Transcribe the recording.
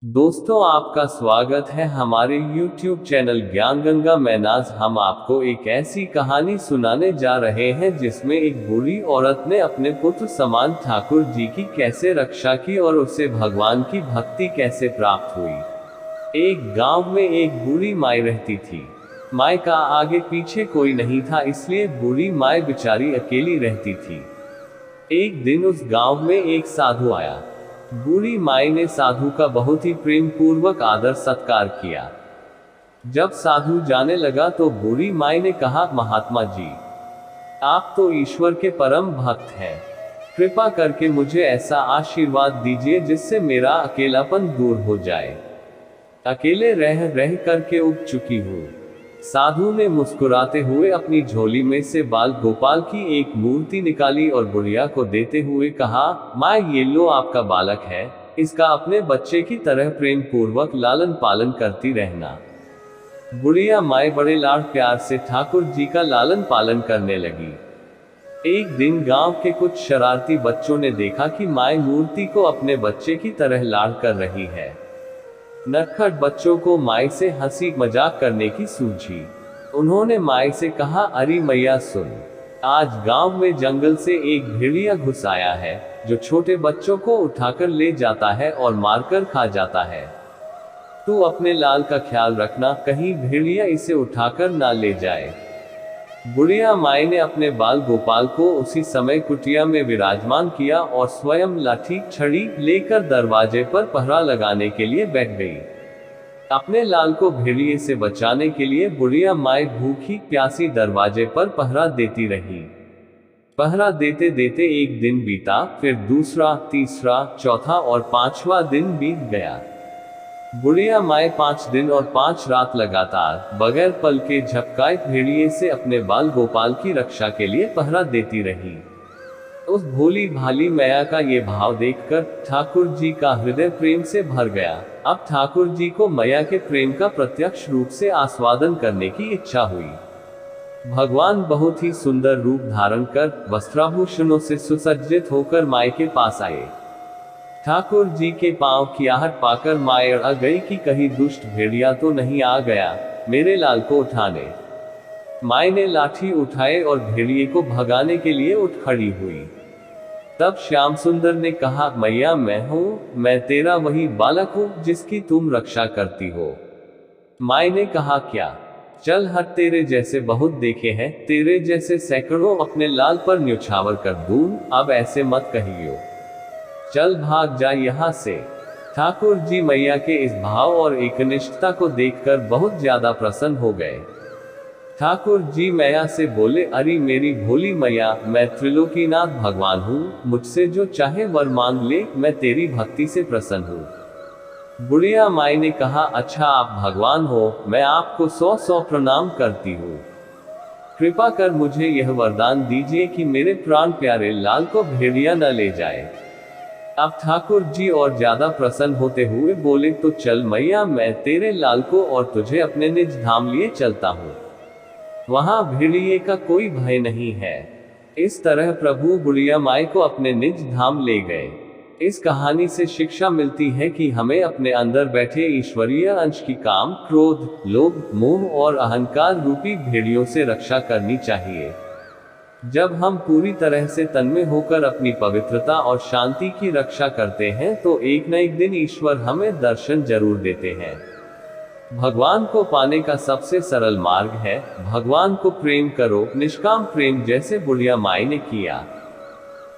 दोस्तों, आपका स्वागत है हमारे YouTube चैनल ज्ञान गंगा में। आज हम आपको एक ऐसी कहानी सुनाने जा रहे हैं जिसमें एक बूढ़ी औरत ने अपने पुत्र समान ठाकुर जी की कैसे रक्षा की और उसे भगवान की भक्ति कैसे प्राप्त हुई। एक गांव में एक बूढ़ी माई रहती थी। माई का आगे पीछे कोई नहीं था, इसलिए बूढ़ी माई बेचारी अकेली रहती थी। एक दिन उस गांव में एक साधु आया। बूढ़ी माई ने साधु का बहुत ही प्रेम पूर्वक आदर सत्कार किया। जब साधु जाने लगा तो बूढ़ी माई ने कहा, महात्मा जी, आप तो ईश्वर के परम भक्त हैं। कृपा करके मुझे ऐसा आशीर्वाद दीजिए जिससे मेरा अकेलापन दूर हो जाए। अकेले रह रह करके उब चुकी हूँ। साधु ने मुस्कुराते हुए अपनी झोली में से बाल गोपाल की एक मूर्ति निकाली और बुढ़िया को देते हुए कहा, माँ, ये लो आपका बालक है, इसका अपने बच्चे की तरह प्रेम पूर्वक लालन पालन करती रहना। बुढ़िया माई बड़े लाड प्यार से ठाकुर जी का लालन पालन करने लगी। एक दिन गांव के कुछ शरारती बच्चों ने देखा कि माई मूर्ति को अपने बच्चे की तरह लाड कर रही है। नटखट बच्चों को माई से हंसी मजाक करने की सूझी। उन्होंने माई से कहा, अरे मैया सुन, आज गांव में जंगल से एक भेड़िया घुस आया है जो छोटे बच्चों को उठाकर ले जाता है और मारकर खा जाता है। तू अपने लाल का ख्याल रखना, कहीं भेड़िया इसे उठाकर ना ले जाए। बुढ़िया माई ने अपने बाल गोपाल को उसी समय कुटिया में विराजमान किया और स्वयं लाठी छड़ी लेकर दरवाजे पर पहरा लगाने के लिए बैठ गई। अपने लाल को भेड़िए से बचाने के लिए बुढ़िया माई भूखी प्यासी दरवाजे पर पहरा देती रही। पहरा देते देते एक दिन बीता, फिर दूसरा, तीसरा, चौथा और पांचवा दिन बीत गया। बुढ़िया माई 5 दिन और 5 रात लगातार बगैर पल के झपकाए भेड़िए से अपने बाल गोपाल की रक्षा के लिए पहरा देती रही। उस भोली भाली मैया का ये भाव देखकर ठाकुर जी का हृदय प्रेम से भर गया। अब ठाकुर जी को मैया के प्रेम का प्रत्यक्ष रूप से आस्वादन करने की इच्छा हुई। भगवान बहुत ही सुंदर रूप धारण कर वस्त्राभूषणों से सुसज्जित होकर माई के पास आए। ठाकुर जी के पांव की आहट पाकर माई अड़ गई कि कहीं दुष्ट भेड़िया तो नहीं आ गया मेरे लाल को उठाने। माई ने लाठी उठाए और भेड़िए को भगाने के लिए उठ खड़ी हुई। तब श्याम सुंदर ने कहा, मैया, मैं तेरा वही बालक हूँ जिसकी तुम रक्षा करती हो। माई ने कहा, क्या? चल हट, तेरे जैसे बहुत देखे हैं, तेरे जैसे सैकड़ों अपने लाल पर न्योछावर कर दूं, अब ऐसे मत कहियो। चल भाग जा यहाँ से। ठाकुर जी मैया के इस भाव और एकनिष्ठता को देखकर बहुत ज्यादा प्रसन्न हो गए। ठाकुर जी मैया से बोले, अरे मेरी भोली मैया, मैं त्रिलोकीनाथ भगवान हूँ, मुझसे जो चाहे वर मांग ले, मैं तेरी भक्ति से प्रसन्न हूँ। बुढ़िया माई ने कहा, अच्छा आप भगवान हो, मैं आपको 100 प्रणाम करती हूँ। कृपा कर मुझे यह वरदान दीजिए कि मेरे प्राण प्यारे लाल को भेड़िया न ले जाए। अब ठाकुर जी और ज्यादा प्रसन्न होते हुए बोले, तो चल मैया, मैं तेरे लाल को और तुझे अपने निज धाम लिए चलता हूँ। वहां भेड़िए का कोई भय नहीं है। इस तरह प्रभु बुढ़िया माई को अपने निज धाम ले गए। इस कहानी से शिक्षा मिलती है कि हमें अपने अंदर बैठे ईश्वरीय अंश की काम, क्रोध, लोभ, मोह और अहंकार रूपी भेड़ियों से रक्षा करनी चाहिए। जब हम पूरी तरह से तन्मय होकर अपनी पवित्रता और शांति की रक्षा करते हैं तो एक न एक दिन ईश्वर हमें दर्शन जरूर देते हैं। भगवान को पाने का सबसे सरल मार्ग है, भगवान को प्रेम करो, निष्काम प्रेम, जैसे बुढ़िया माई ने किया।